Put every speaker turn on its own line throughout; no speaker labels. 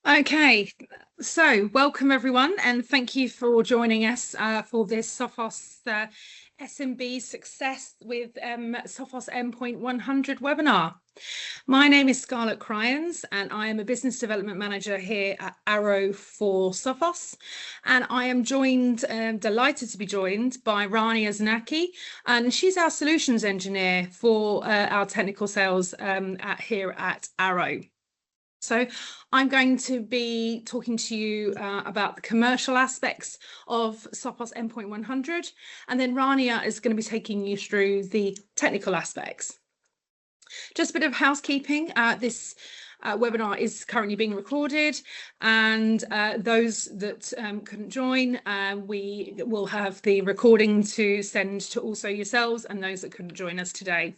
Okay, so welcome everyone, and thank you for joining us for this Sophos SMB Success with Sophos Endpoint 100 webinar. My name is Scarlett Cryans, and I am a Business Development Manager here at Arrow for Sophos. And I am delighted to be joined by Rania Zanaki, and she's our Solutions Engineer for our technical sales here at Arrow. So I'm going to be talking to you about the commercial aspects of Sophos Endpoint 100, and then Rania is going to be taking you through the technical aspects. Just a bit of housekeeping. This webinar is currently being recorded, and those that couldn't join, we will have the recording to send to also yourselves and those that couldn't join us today.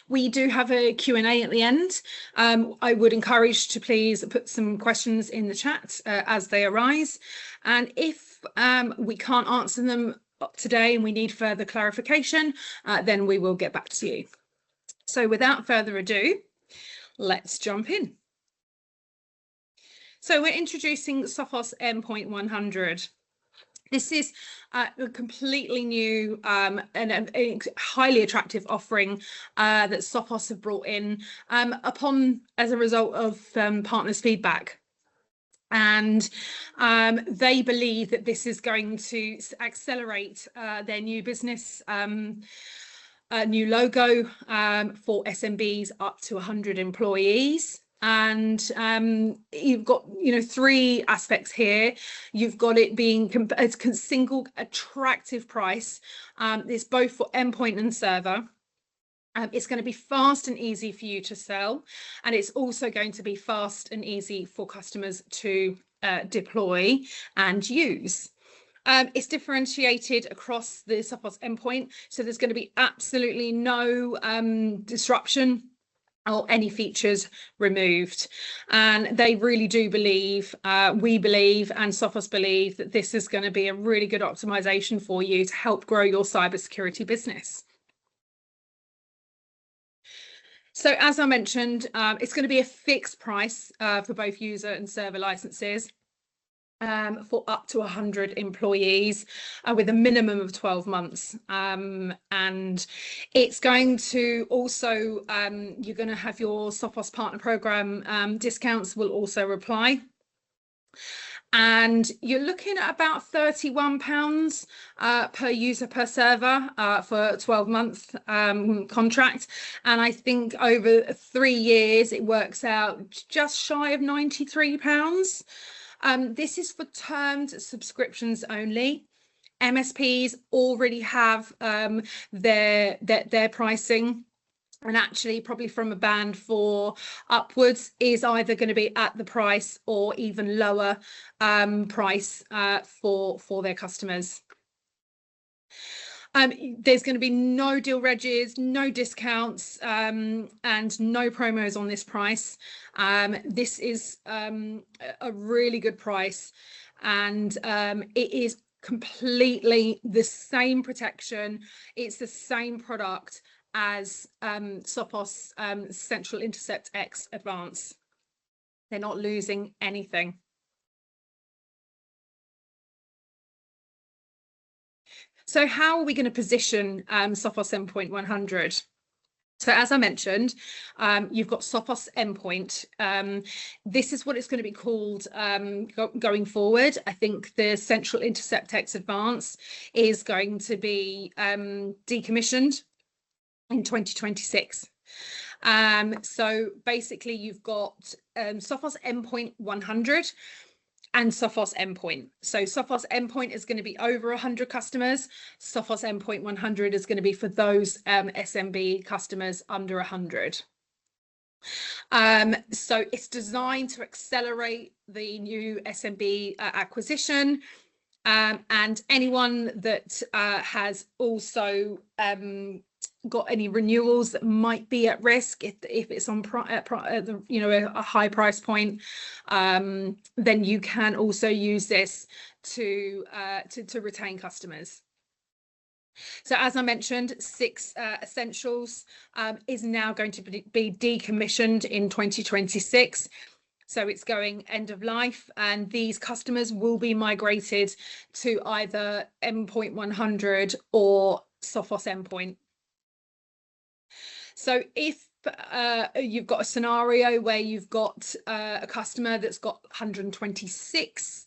We do have a Q&A at the end. I would encourage to please put some questions in the chat as they arise. And if we can't answer them today and we need further clarification, then we will get back to you. So without further ado, let's jump in. So we're introducing Sophos Endpoint 100. This is a completely new and a highly attractive offering that Sophos have brought in as a result of partners' feedback. And they believe that this is going to accelerate their new business, new logo for SMBs up to 100 employees. And you've got, three aspects here. You've got it being a single attractive price. It's both for endpoint and server. It's going to be fast and easy for you to sell, and it's also going to be fast and easy for customers to deploy and use. It's differentiated across the Sophos endpoint, so there's going to be absolutely no disruption or any features removed. And they really do believe, we believe, and Sophos believe that this is going to be a really good optimization for you to help grow your cybersecurity business. So as I mentioned, it's going to be a fixed price for both user and server licenses. For up to 100 employees with a minimum of 12 months. And it's going to also, you're going to have your Sophos partner program discounts will also apply. And you're looking at about £31 per user per server for a 12-month contract. And I think over 3 years, it works out just shy of £93. This is for termed subscriptions only. MSPs already have their pricing, and actually probably from a band 4 upwards is either going to be at the price or even lower price for their customers. There's going to be no deal regs, no discounts, and no promos on this price. This is a really good price, and it is completely the same protection. It's the same product as Sophos Central Intercept X Advance. They're not losing anything. So how are we going to position Sophos Endpoint 100? So as I mentioned, you've got Sophos Endpoint. This is what it's going to be called going forward. I think the Central Intercept X Advance is going to be decommissioned in 2026. So basically you've got Sophos Endpoint 100 and Sophos Endpoint. So Sophos Endpoint is going to be over 100 customers. Sophos Endpoint 100 is going to be for those SMB customers under 100. So it's designed to accelerate the new SMB acquisition. And anyone that has also got any renewals that might be at risk if it's on a high price point, then you can also use this to retain customers. So as I mentioned, 6 Essentials is now going to be decommissioned in 2026. So it's going end of life, and these customers will be migrated to either Endpoint 100 or Sophos Endpoint. So if you've got a scenario where you've got a customer that's got 126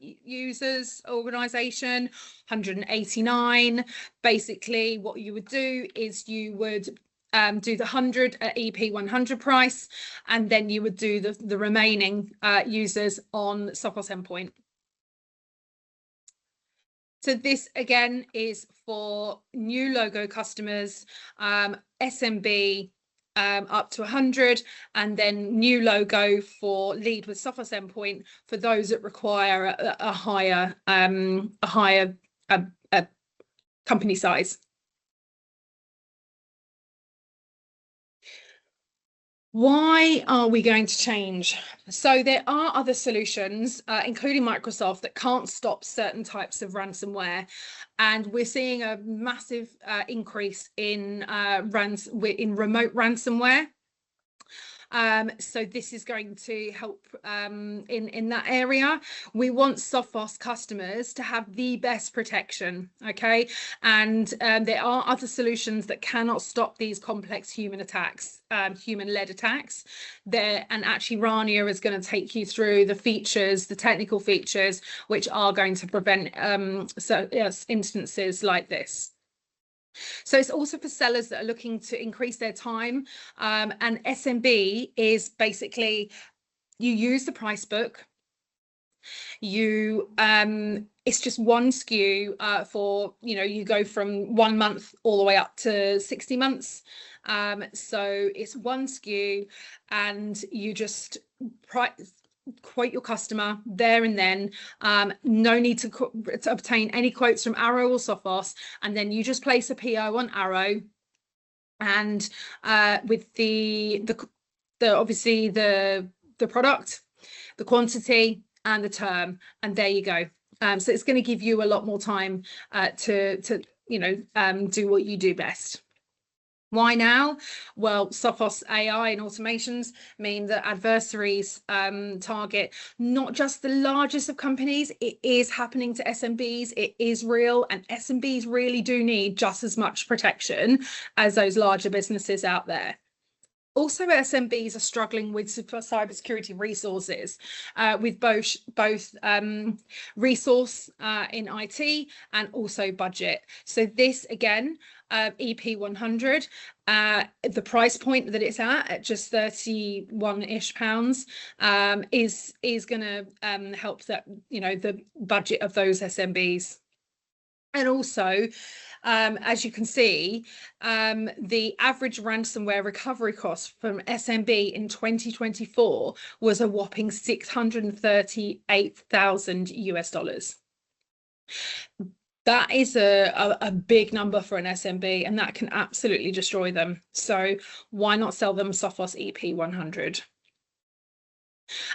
users, organization, 189, basically what you would do is you would do the 100 at EP 100 price, and then you would do the remaining users on Sophos Endpoint. So this again is for new logo customers, SMB up to 100, and then new logo for lead with Sophos Endpoint for those that require a higher company size. Why are we going to change? So there are other solutions, including Microsoft, that can't stop certain types of ransomware. And we're seeing a massive increase in remote ransomware. So this is going to help in that area. We want Sophos customers to have the best protection, okay? And there are other solutions that cannot stop these complex human attacks, human-led attacks. And actually Rania is going to take you through the features, the technical features, which are going to prevent instances like this. So it's also for sellers that are looking to increase their time. And SMB is basically you use the price book. It's just one SKU for, you go from 1 month all the way up to 60 months. So it's one SKU, and you just quote your customer there and then. No need to obtain any quotes from Arrow or Sophos, and then you just place a PO on Arrow, and with the obviously the product, the quantity, and the term, and there you go. So it's going to give you a lot more time to do what you do best. Why now? Well, Sophos AI and automations mean that adversaries target not just the largest of companies. It is happening to SMBs. It is real, and SMBs really do need just as much protection as those larger businesses out there. Also, SMBs are struggling with cybersecurity resources, with both resource in IT and also budget. So this again, EP 100, the price point that it's at just 31-ish pounds, is going to help that the budget of those SMBs. And also, as you can see, the average ransomware recovery cost from SMB in 2024 was a whopping $638,000 US. That is a big number for an SMB, and that can absolutely destroy them. So why not sell them Sophos EP 100?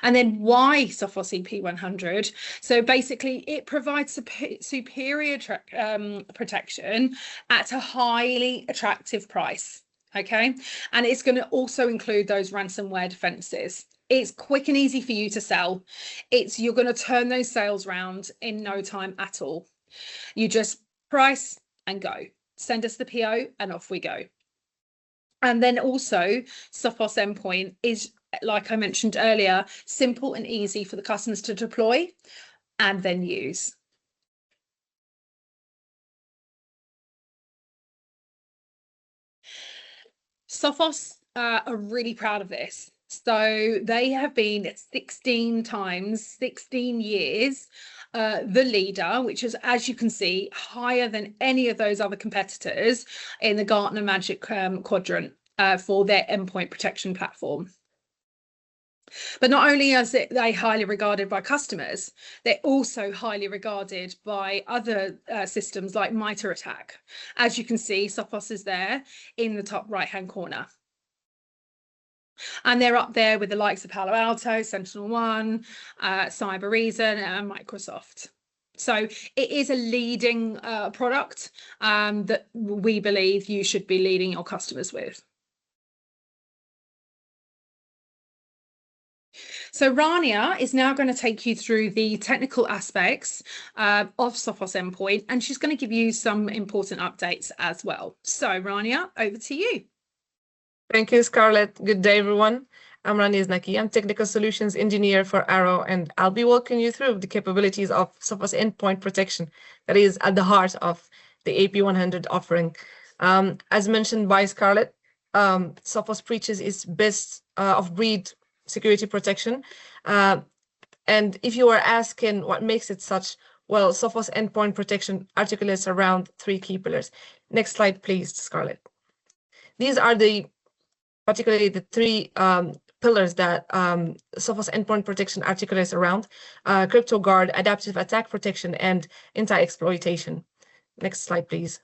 And then why Sophos EP 100? So basically it provides superior protection at a highly attractive price, okay? And it's going to also include those ransomware defenses. It's quick and easy for you to sell. You're going to turn those sales round in no time at all. You just price and go. Send us the PO and off we go. And then also Sophos Endpoint is, like I mentioned earlier, simple and easy for the customers to deploy and then use. Sophos are really proud of this. So they have been 16 times, 16 years, the leader, which is, as you can see, higher than any of those other competitors in the Gartner Magic Quadrant for their endpoint protection platform. But not only are they highly regarded by customers, they're also highly regarded by other systems like MITRE ATT&CK. As you can see, Sophos is there in the top right-hand corner. And they're up there with the likes of Palo Alto, SentinelOne, Cybereason, and Microsoft. So it is a leading product that we believe you should be leading your customers with. So Rania is now going to take you through the technical aspects of Sophos Endpoint, and she's going to give you some important updates as well. So Rania, over to you.
Thank you, Scarlett. Good day, everyone. I'm Rania Znaki. I'm Technical Solutions Engineer for Arrow, and I'll be walking you through the capabilities of Sophos Endpoint Protection that is at the heart of the AP100 offering. As mentioned by Scarlett, Sophos preaches its best of breed security protection. And if you are asking what makes it such, well, Sophos Endpoint Protection articulates around three key pillars. Next slide, please, Scarlett. These are particularly the three pillars that Sophos Endpoint Protection articulates around: crypto guard, adaptive attack protection, and anti-exploitation. Next slide, please.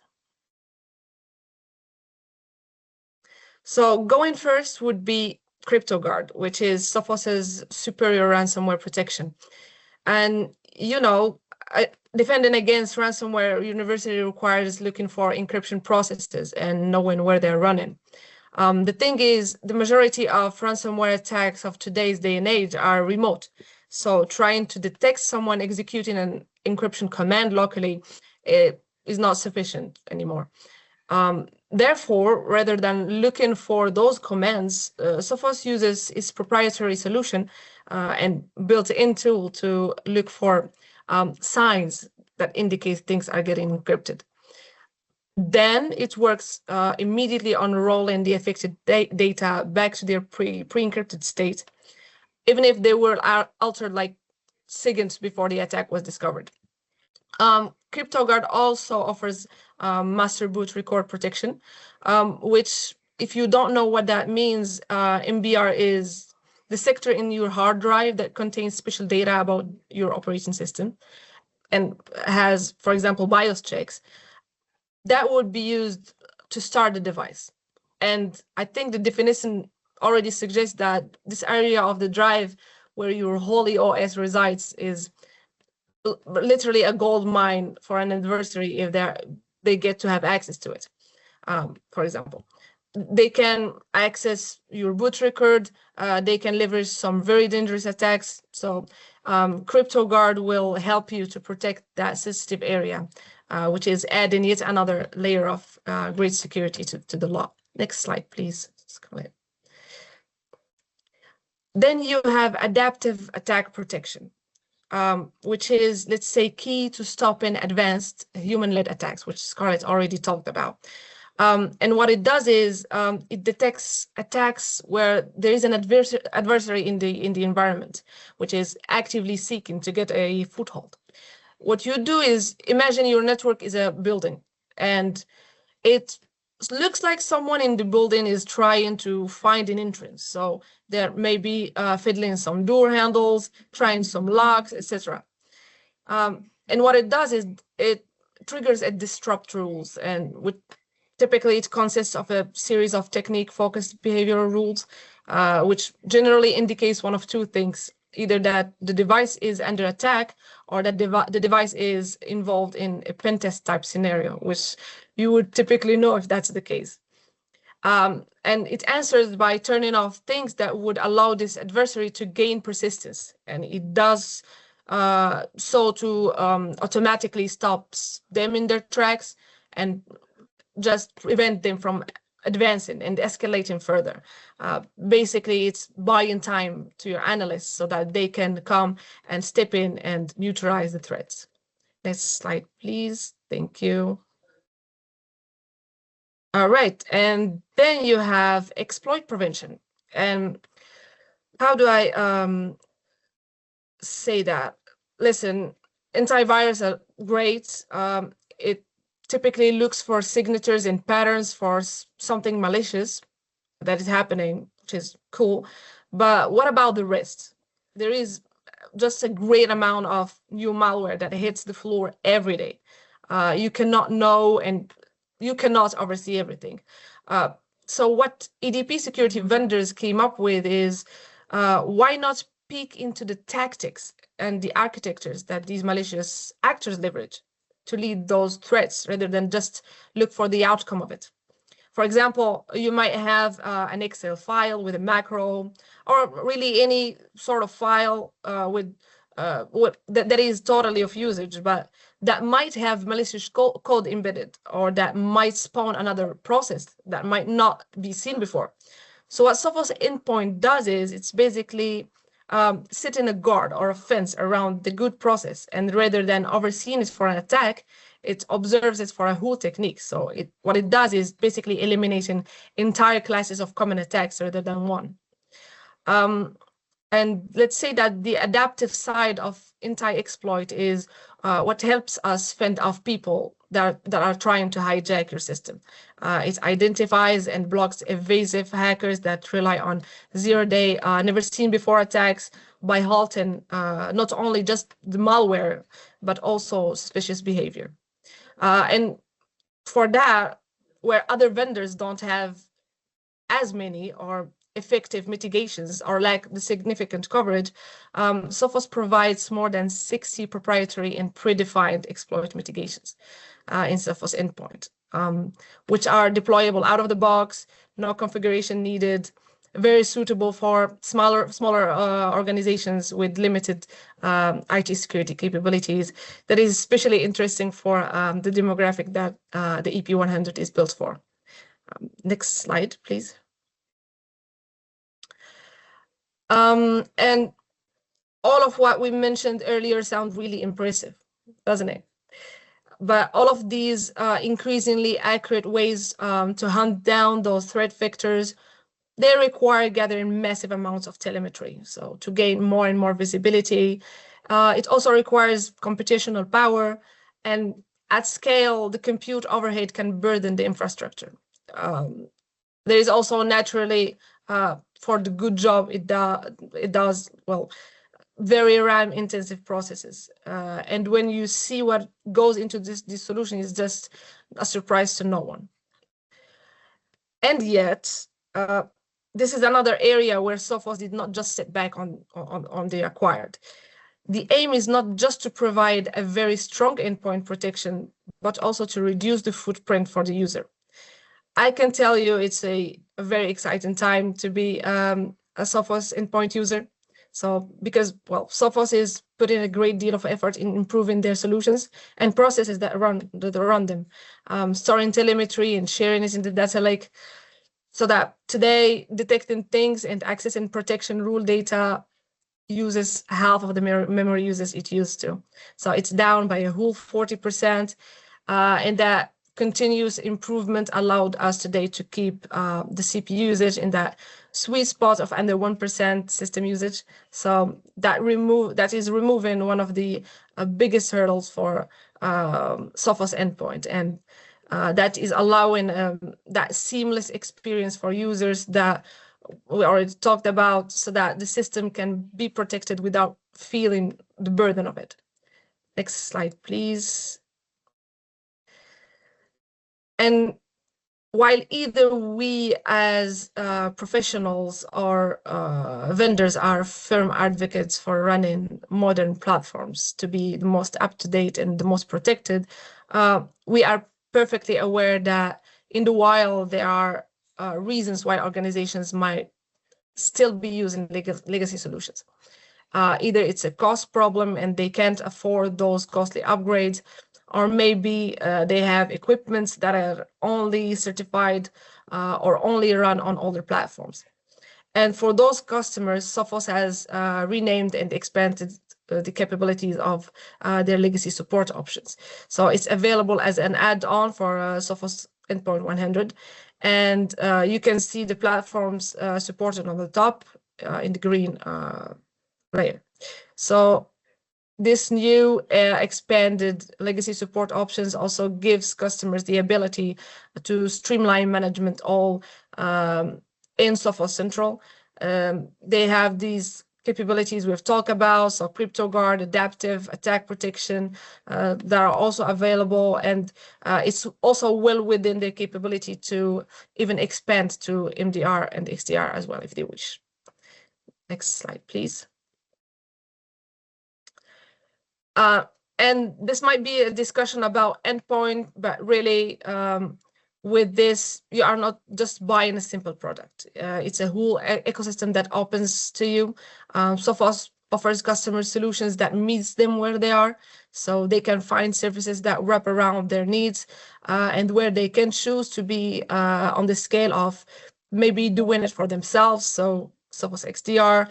So going first would be crypto guard, which is Sophos's superior ransomware protection. And defending against ransomware universally requires looking for encryption processes and knowing where they're running. The thing is, the majority of ransomware attacks of today's day and age are remote. So trying to detect someone executing an encryption command locally is not sufficient anymore. Therefore, rather than looking for those commands, Sophos uses its proprietary solution and built-in tool to look for signs that indicate things are getting encrypted. Then it works immediately on rolling the affected data back to their pre-encrypted state, even if they were altered like seconds before the attack was discovered. CryptoGuard also offers master boot record protection, which, if you don't know what that means, MBR is the sector in your hard drive that contains special data about your operating system and has, for example, BIOS checks. That would be used to start the device. And I think the definition already suggests that this area of the drive where your holy OS resides is literally a gold mine for an adversary if they get to have access to it. For example, they can access your boot record. They can leverage some very dangerous attacks. So CryptoGuard will help you to protect that sensitive area, which is adding yet another layer of great security to the law. Next slide, please. Then you have adaptive attack protection, which is, let's say, key to stopping advanced human-led attacks, which Scarlett already talked about. And what it does is it detects attacks where there is an adversary in the environment, which is actively seeking to get a foothold. What you do is imagine your network is a building, and it looks like someone in the building is trying to find an entrance. So there may be fiddling some door handles, trying some locks, etc. And what it does is it triggers a disrupt rules, and typically it consists of a series of technique-focused behavioral rules, which generally indicates one of two things: either that the device is under attack or that the device is involved in a pen test type scenario, which you would typically know if that's the case. And it answers by turning off things that would allow this adversary to gain persistence. And it does so to automatically stops them in their tracks and just prevent them from advancing and escalating further. Basically, it's buying time to your analysts so that they can come and step in and neutralize the threats. Next slide, please. Thank you. All right, and then you have exploit prevention. And how do I say that? Listen, antivirus are great. It typically looks for signatures and patterns for something malicious that is happening, which is cool. But what about the rest? There is just a great amount of new malware that hits the floor every day. You cannot know and you cannot oversee everything. So what EDP security vendors came up with is why not peek into the tactics and the architectures that these malicious actors leverage to lead those threats rather than just look for the outcome of it. For example, you might have an Excel file with a macro, or really any sort of file that is totally of usage, but that might have malicious code embedded, or that might spawn another process that might not be seen before. So what Sophos Endpoint does is it's basically setting a guard or a fence around the good process, and rather than overseeing it for an attack, it observes it for a whole technique. So what it does is basically eliminating entire classes of common attacks rather than one. And let's say that the adaptive side of anti-exploit is what helps us fend off people that are trying to hijack your system. It identifies and blocks evasive hackers that rely on zero-day, never-seen-before attacks by halting not only just the malware, but also suspicious behavior. And for that, where other vendors don't have as many or effective mitigations or lack the significant coverage, Sophos provides more than 60 proprietary and predefined exploit mitigations in Sophos Endpoint, which are deployable out of the box, no configuration needed, very suitable for smaller organizations with limited IT security capabilities. That is especially interesting for the demographic that the EP100 is built for. Next slide, please. And all of what we mentioned earlier sounds really impressive, doesn't it? But all of these increasingly accurate ways to hunt down those threat vectors, they require gathering massive amounts of telemetry. So to gain more and more visibility, it also requires computational power, and at scale, the compute overhead can burden the infrastructure. There is also naturally, for the good job it does, well, very RAM intensive processes. And when you see what goes into this solution, it's just a surprise to no one. And yet, this is another area where Sophos did not just sit back on the acquired. The aim is not just to provide a very strong endpoint protection, but also to reduce the footprint for the user. I can tell you it's a very exciting time to be a Sophos endpoint user. So because, well, Sophos is putting a great deal of effort in improving their solutions and processes that run them, storing telemetry and sharing it in the data lake, so that today detecting things and accessing protection rule data uses half of the memory uses it used to. So it's down by a whole 40%, and that continuous improvement allowed us today to keep the CPU usage in that sweet spot of under 1% system usage. So that is removing one of the biggest hurdles for Sophos Endpoint, and that is allowing that seamless experience for users that we already talked about, so that the system can be protected without feeling the burden of it. Next slide, please. And while either we as professionals or vendors are firm advocates for running modern platforms to be the most up-to-date and the most protected, we are perfectly aware that in the wild there are reasons why organizations might still be using legacy solutions. Either it's a cost problem and they can't afford those costly upgrades, or maybe they have equipments that are only certified or only run on older platforms. And for those customers, Sophos has renamed and expanded the capabilities of their legacy support options. So it's available as an add-on for Sophos Endpoint 100. And you can see the platforms supported on the top in the green layer. So this new expanded legacy support options also gives customers the ability to streamline management all in Sophos Central. They have these capabilities we've talked about, so CryptoGuard, adaptive attack protection, that are also available, and it's also well within their capability to even expand to MDR and XDR as well if they wish. Next slide, please. And this might be a discussion about endpoint, but really with this, you are not just buying a simple product. It's a whole ecosystem that opens to you. Sophos offers customer solutions that meets them where they are, so they can find services that wrap around their needs, and where they can choose to be on the scale of maybe doing it for themselves, so Sophos XDR,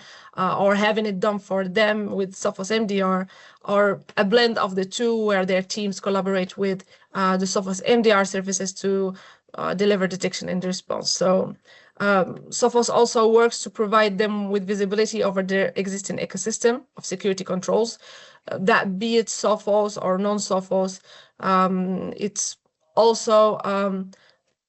or having it done for them with Sophos MDR, or a blend of the two where their teams collaborate with the Sophos MDR services to deliver detection and response. So Sophos also works to provide them with visibility over their existing ecosystem of security controls, that be it Sophos or non-Sophos. It's also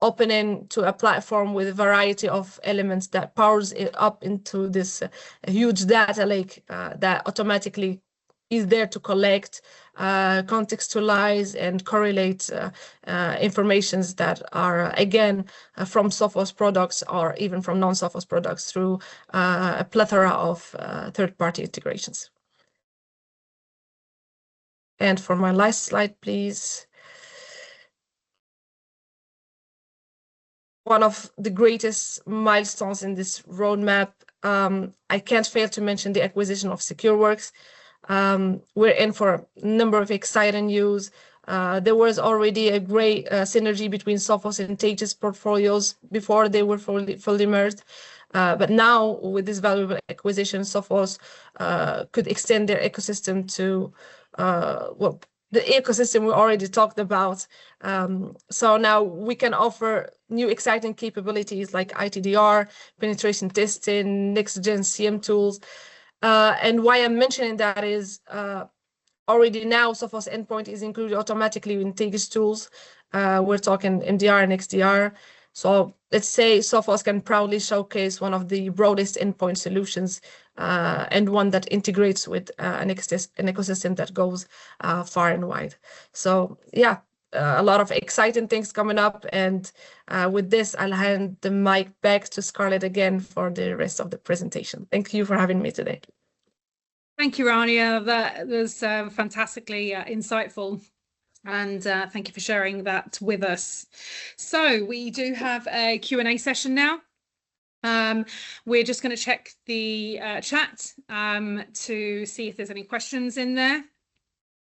opening to a platform with a variety of elements that powers it up into this huge data lake that automatically is there to collect, contextualize, and correlate informations that are, again, from Sophos products or even from non-Sophos products through a plethora of third-party integrations. And for my last slide, please. One of the greatest milestones in this roadmap, I can't fail to mention the acquisition of SecureWorks. We're in for a number of exciting news. There was already a great synergy between Sophos and Tage's portfolios before they were fully merged. But now, with this valuable acquisition, Sophos could extend their ecosystem to, well, the ecosystem we already talked about. So now we can offer new exciting capabilities like ITDR, penetration testing, next-gen CM tools. And why I'm mentioning that is already now Sophos Endpoint is included automatically in Tage's tools. We're talking MDR and XDR. So let's say Sophos can proudly showcase one of the broadest endpoint solutions, and one that integrates with an ecosystem that goes far and wide. So yeah, a lot of exciting things coming up. And with this, I'll hand the mic back to Scarlett again for the rest of the presentation. Thank you for having me today.
Thank you, Rania. That was fantastically insightful. And thank you for sharing that with us. So we do have a Q&A session now. We're just going to check the chat to see if there's any questions in there.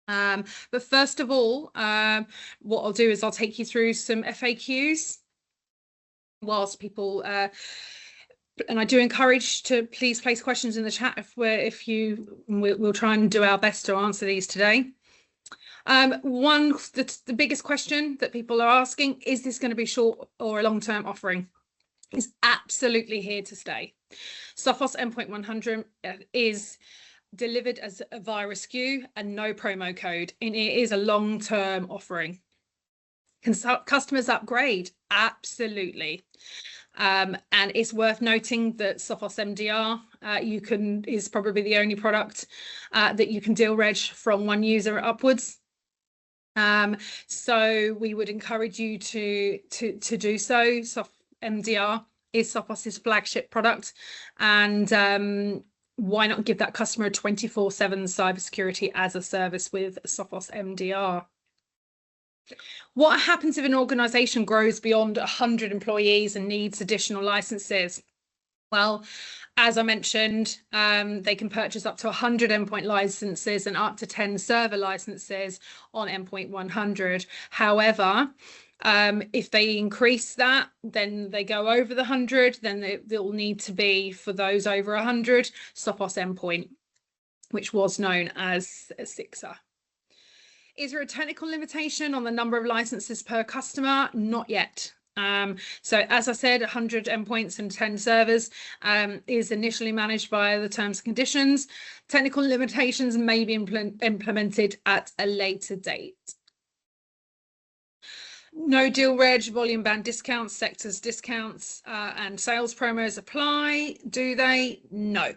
But first of all, what I'll do is I'll take you through some FAQs whilst people, and I do encourage to please place questions in the chat we'll try and do our best to answer these today. The biggest question that people are asking, is this going to be short or a long-term offering? It's absolutely here to stay. Sophos Endpoint 100 is delivered as a virus SKU and no promo code, and it is a long-term offering. Can customers upgrade? Absolutely. And it's worth noting that Sophos MDR is probably the only product that you can deal reg from one user upwards. So we would encourage you to do so. MDR is Sophos's flagship product, and why not give that customer a 24/7 cybersecurity as a service with Sophos MDR? What happens if an organization grows beyond 100 employees and needs additional licenses? Well, as I mentioned, they can purchase up to 100 endpoint licenses and up to 10 server licenses on Endpoint 100. However, if they increase that, then they go over the 100, then they'll need to be, for those over 100, Sophos Endpoint, which was known as SIXA. Is there a technical limitation on the number of licenses per customer? Not yet. So as I said, 100 endpoints and 10 servers is initially managed by the terms and conditions. Technical limitations may be implemented at a later date. No deal reg, volume band discounts, sectors discounts, and sales promos apply, do they? No.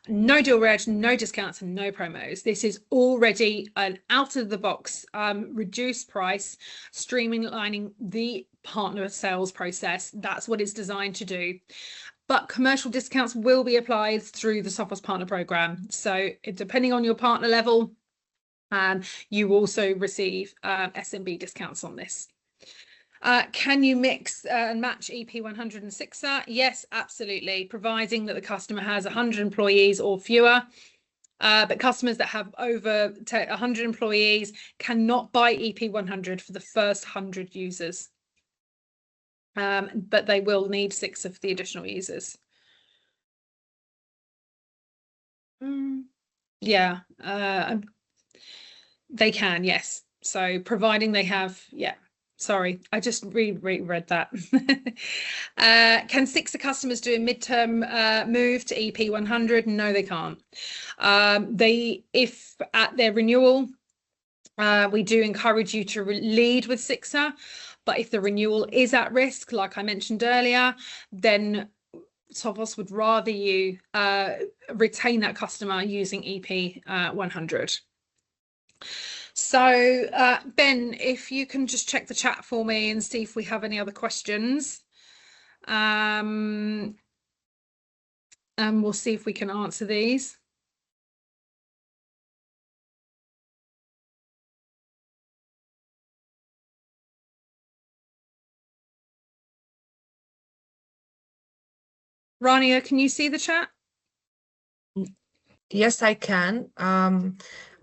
No deal reg, no discounts, and no promos. This is already an out-of-the-box reduced price, streamlining the partner sales process. That's what it's designed to do. But commercial discounts will be applied through the Sophos Partner Program. So depending on your partner level, you also receive SMB discounts on this. Can you mix and match EP100 and 6er? Yes, absolutely, providing that the customer has 100 employees or fewer. But customers that have over 100 employees cannot buy EP100 for the first 100 users. But they will need 6er for the additional users. Yeah, they can, yes. So providing they have, yeah. Sorry, I just reread that. Can 6er customers do a midterm move to EP100? No, they can't. If at their renewal, we do encourage you to lead with 6er, but if the renewal is at risk, like I mentioned earlier, then Sophos would rather you retain that customer using EP100. So Ben, if you can just check the chat for me and see if we have any other questions. And we'll see if we can answer these. Rania, can you see the chat?
Yes, I can.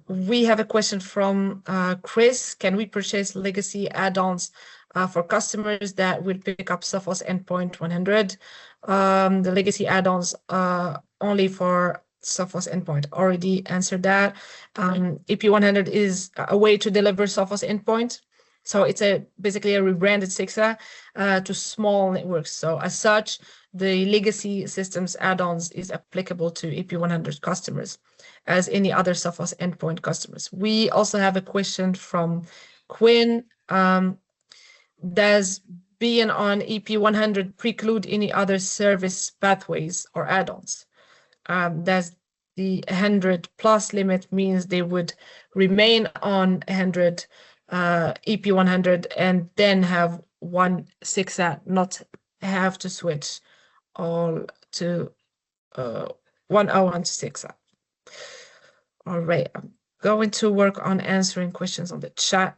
We have a question from Chris. Can we purchase legacy add-ons for customers that will pick up Sophos Endpoint 100? The legacy add-ons only for Sophos Endpoint. Already answered that. EP100 is a way to deliver Sophos Endpoint. So it's basically a rebranded 6er to small networks. So as such, the legacy systems add-ons is applicable to EP100 customers as any other Sophos Endpoint customers. We also have a question from Quinn. Does being on EP100 preclude any other service pathways or add-ons? Does the 100 plus limit means they would remain on 100 EP100 and then have one 6er, not have to switch all to 101 to 6er. All right, I'm going to work on answering questions on the chat.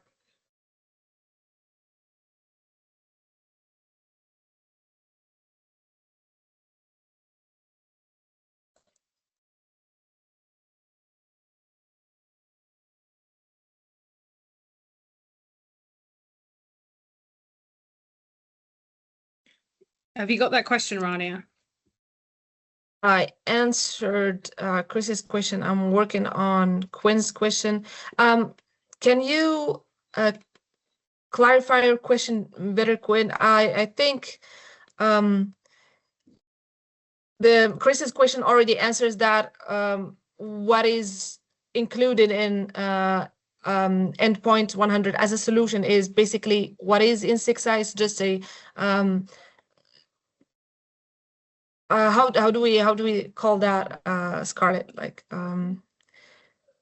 Have you got that question, Rania?
I answered Chris's question. I'm working on Quinn's question. Can you clarify your question better, Quinn? I think Chris's question already answers that. What is included in Endpoint 100 as a solution is basically what is in 6i is just a how do we call that, Scarlett? Like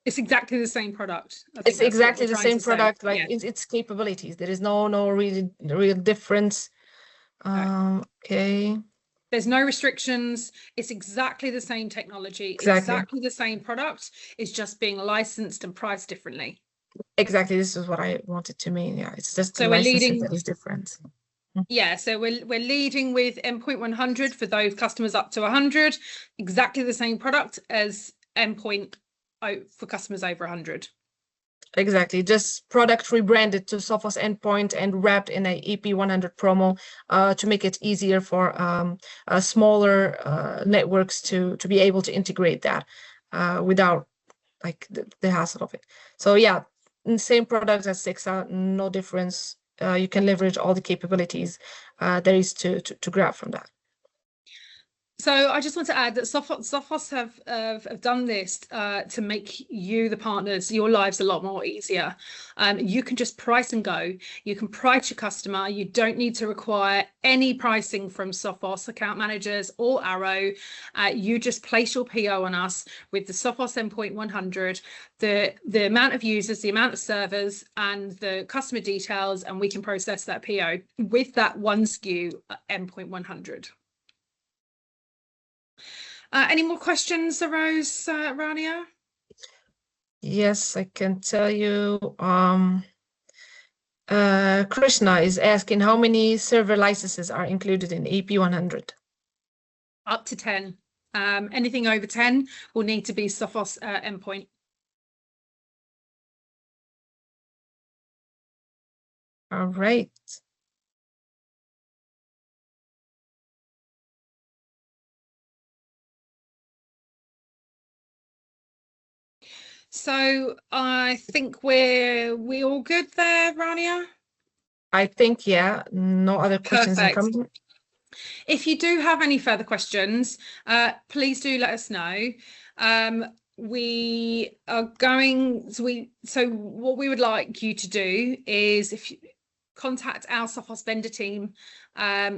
it's exactly the same product.
It's exactly the same product, like yeah. Its capabilities. There is no real difference. Okay.
There's no restrictions. It's exactly the same technology, exactly the same product. It's just being licensed and priced differently.
Exactly. This is what I wanted to mean. Yeah, it's just
so
the licensing that is different.
Yeah, so we're leading with Endpoint 100 for those customers up to 100, exactly the same product as Endpoint for customers over 100.
Exactly, just product rebranded to Sophos Endpoint and wrapped in a EP100 promo to make it easier for smaller networks to be able to integrate that without like the hassle of it. So yeah, same product as 6er, no difference. You can leverage all the capabilities there is to grab from that.
So I just want to add that Sophos have done this to make you, the partners, your lives a lot more easier. You can just price and go. You can price your customer. You don't need to require any pricing from Sophos account managers or Arrow. You just place your PO on us with the Sophos Endpoint 100, the amount of users, the amount of servers, and the customer details, and we can process that PO with that one SKU Endpoint 100. Any more questions arose, Rania?
Yes, I can tell you. Krishna is asking how many server licenses are included in EP100?
Up to 10. Anything over 10 will need to be Sophos endpoint.
All right.
So I think we all good there, Rania?
I think, yeah, no other questions are
Perfect.
coming.
If you do have any further questions, please do let us know. We are going, so what we would like you to do is if you contact our Sophos vendor team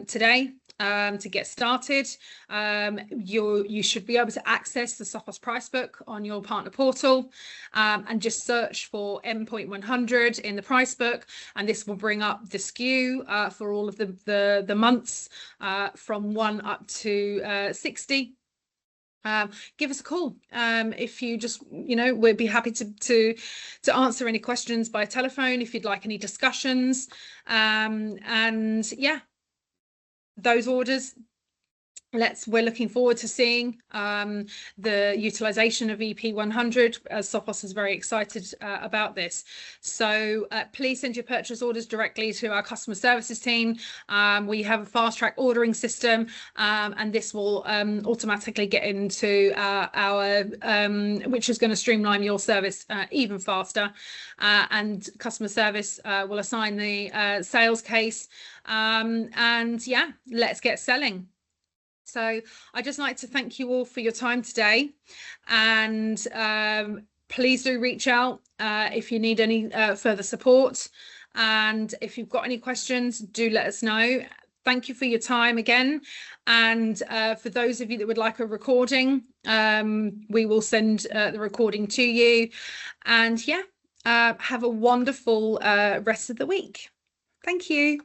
today to get started. You should be able to access the Sophos price book on your partner portal and just search for Endpoint 100 in the price book, and this will bring up the SKU for all of the months from 1 up to 60. Give us a call if you just, we'd be happy to answer any questions by telephone if you'd like any discussions. And yeah, those orders, we're looking forward to seeing the utilization of EP100, as Sophos is very excited about this. So please send your purchase orders directly to our customer services team. We have a fast track ordering system, and this will automatically get into our which is going to streamline your service even faster. And customer service will assign the sales case. And yeah, let's get selling. So I'd just like to thank you all for your time today, and please do reach out if you need any further support, and if you've got any questions, do let us know. Thank you for your time again, and for those of you that would like a recording, we will send the recording to you. And yeah, have a wonderful rest of the week. Thank you.